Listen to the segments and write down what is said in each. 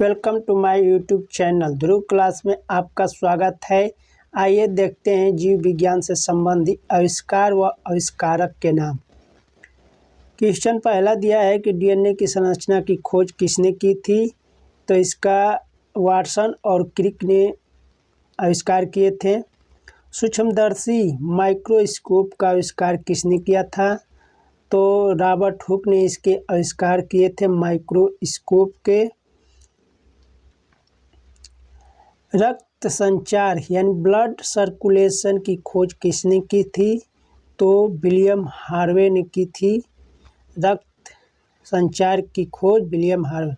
Welcome to my YouTube channel Dhruv class में आपका स्वागत है। आइए देखते हैं जीव विज्ञान से संबंधित आविष्कार व आविष्कारक के नाम। क्वेश्चन पहला दिया है कि डीएनए की संरचना की खोज किसने की थी, तो इसका वाटसन और क्रिक ने आविष्कार किए थे। सूक्ष्मदर्शी माइक्रोस्कोप का आविष्कार किसने किया था, तो रॉबर्ट हुक ने इसके आविष्कार किए थे माइक्रोस्कोप के। रक्त संचार यानी ब्लड सर्कुलेशन की खोज किसने की थी, तो विलियम हार्वे ने की थी। रक्त संचार की खोज विलियम हार्वे।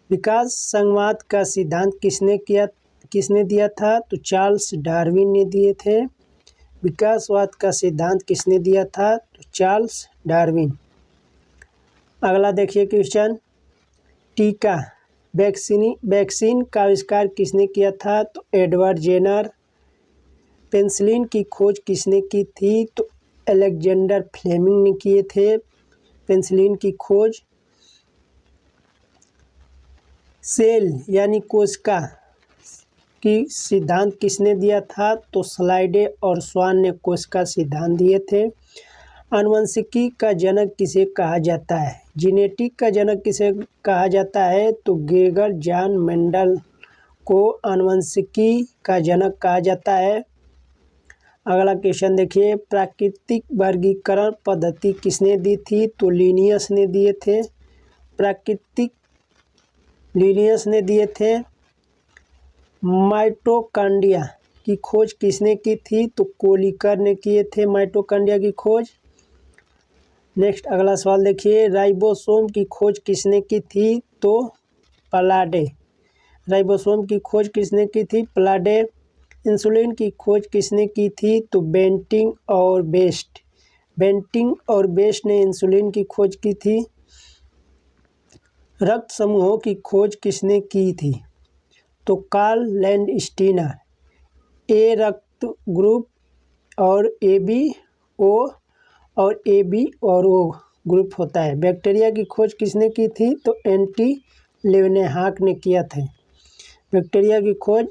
विकास संवाद का सिद्धांत किसने दिया था, तो चार्ल्स डार्विन ने दिए थे। विकासवाद का सिद्धांत किसने दिया था, तो चार्ल्स डार्विन। अगला देखिए क्वेश्चन, टीका वैक्सीन का आविष्कार किसने किया था, तो एडवर्ड जेनर। पेनिसिलिन की खोज किसने की थी, तो अलेक्जेंडर फ्लेमिंग ने किए थे पेनिसिलिन की खोज। सेल यानी कोशिका की सिद्धांत किसने दिया था, तो स्लाइडे और स्वान ने कोशिका सिद्धांत दिए थे। आनुवंशिकी का जनक किसे कहा जाता है, जीनेटिक का जनक किसे कहा जाता है, तो गेगर जॉन मेंडल को आनुवंशिकी का जनक कहा जाता है। अगला क्वेश्चन देखिए, प्राकृतिक वर्गीकरण पद्धति किसने दी थी, तो लिनियस ने दिए थे। लिनियस ने दिए थे। माइटोकॉन्ड्रिया की खोज किसने की थी, तो कोलिकर ने किए थे माइटोकॉन्ड्रिया की खोज। नेक्स्ट अगला सवाल देखिए, राइबोसोम की खोज किसने की थी, तो पलाडे। राइबोसोम की खोज किसने की थी, पलाडे। इंसुलिन की खोज किसने की थी, तो बेंटिंग और बेस्ट ने इंसुलिन की खोज की थी। रक्त समूहों की खोज किसने की थी, तो कार्ल लैंडस्टीनर। ए रक्त ग्रुप और ए बी और ओ ग्रुप होता है। बैक्टीरिया की खोज किसने की थी, तो एंटी लेवेनहाक ने किया था। बैक्टीरिया की खोज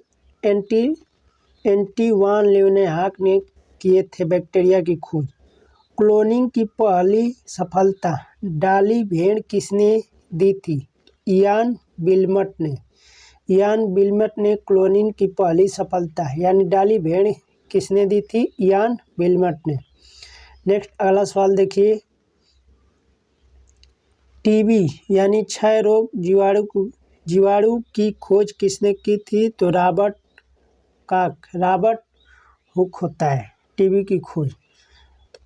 एंटी वान लेवेनहाक ने किए थे बैक्टीरिया की खोज। क्लोनिंग की पहली सफलता डाली भेड़ किसने दी थी, इयान विल्मट ने क्लोनिंग की पहली सफलता यानी डाली भेड़ किसने दी थी, इयान विल्मट ने। नेक्स्ट अगला सवाल देखिए, टीबी यानी क्षय रोग जीवाणु की खोज किसने की थी, तो रॉबर्ट हुक होता है टीबी की खोज।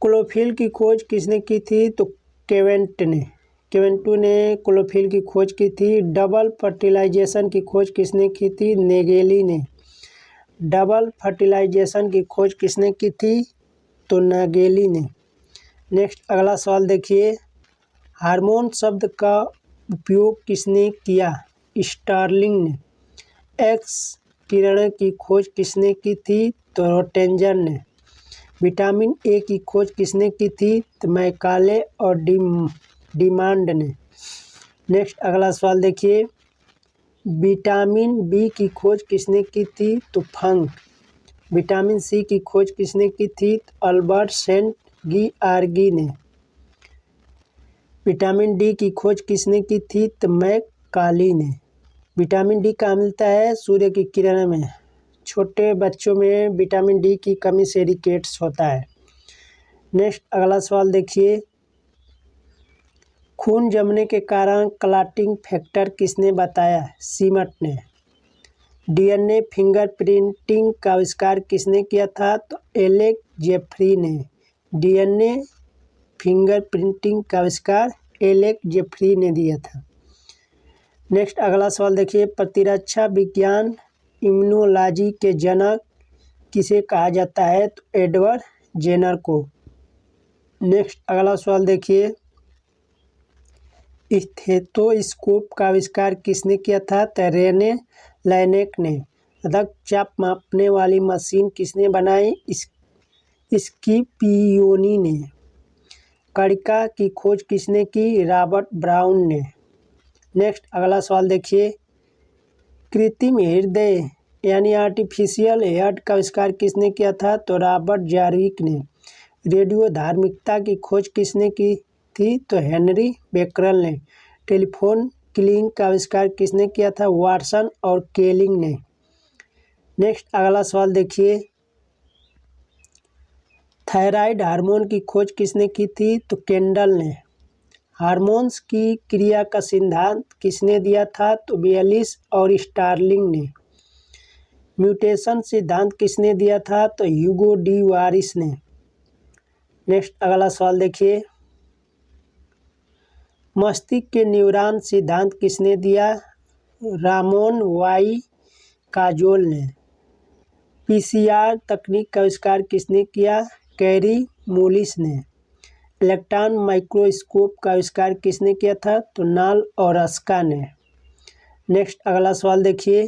क्लोरोफिल की खोज किसने की थी, तो केवेंटू ने क्लोरोफिल की खोज की थी। डबल फर्टिलाइजेशन की खोज किसने की थी, नेगेली ने। डबल फर्टिलाइजेशन की खोज किसने की थी, तो नागेली ने। नेक्स्ट अगला सवाल देखिए, हार्मोन शब्द का उपयोग किसने किया, स्टार्लिंग ने। एक्स किरण की खोज किसने की थी, तो रोटेंजर ने। विटामिन ए की खोज किसने की थी, तो मैकाले और डिमांड ने। नेक्स्ट अगला सवाल देखिए, विटामिन बी की खोज किसने की थी, तो फंक। विटामिन सी की खोज किसने की थी, तो अल्बर्ट सेंट गियार्गी ने। विटामिन डी की खोज किसने की थी, तो मैकाली ने। विटामिन डी कहाँ मिलता है, सूर्य की किरण में। छोटे बच्चों में विटामिन डी की कमी से रिकेट्स होता है। नेक्स्ट अगला सवाल देखिए, खून जमने के कारण क्लॉटिंग फैक्टर किसने बताया, सीमट ने। डीएनए फिंगरप्रिंटिंग का आविष्कार किसने किया था, तो एलेक जेफरी ने। डीएनए फिंगरप्रिंटिंग का आविष्कार एलेक जेफरी ने दिया था। नेक्स्ट अगला सवाल देखिए, प्रतिरक्षा विज्ञान इम्यूनोलॉजी के जनक किसे कहा जाता है, तो एडवर्ड जेनर को। नेक्स्ट अगला सवाल देखिए, स्टेथोस्कोप का आविष्कार किसने किया था, तो रेने लैनेक ने। रक्तचाप मापने वाली मशीन किसने बनाई, स्किपियोनी ने। कणिका की खोज किसने की, रॉबर्ट ब्राउन ने। नेक्स्ट अगला सवाल देखिए, कृत्रिम हृदय यानी आर्टिफिशियल हार्ट का आविष्कार किसने किया था? तो रॉबर्ट जार्विक ने। रेडियो धार्मिकता की खोज किसने की थी? तो हेनरी बेकरल ने। टेलीफोन किलिंग का आविष्कार किसने किया था? वाटसन और केलिंग ने। नेक्स्ट अगला सवाल देखिए, थायराइड हार्मोन की खोज किसने की थी? तो केंडल ने। हार्मोन्स की क्रिया का सिद्धांत किसने दिया था? तो बेयलिस और स्टार्लिंग ने। म्यूटेशन सिद्धांत किसने दिया था? तो ह्यूगो डी वारिस ने। नेक्स्ट अगला सवाल देखिए, मस्तिष्क के न्यूरॉन सिद्धांत किसने दिया? रामोन वाई काजोल ने। पीसीआर तकनीक का आविष्कार किसने किया? कैरी मूलिस ने। इलेक्ट्रॉन माइक्रोस्कोप का आविष्कार किसने किया था? तो नाल और अस्का ने। नेक्स्ट अगला सवाल देखिए,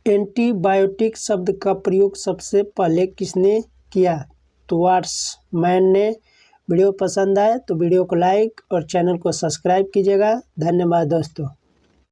एंटीबायोटिक शब्द का प्रयोग सबसे पहले किसने किया? तो वाट्समैन ने। वीडियो पसंद आए तो वीडियो को लाइक और चैनल को सब्सक्राइब कीजिएगा। धन्यवाद दोस्तों।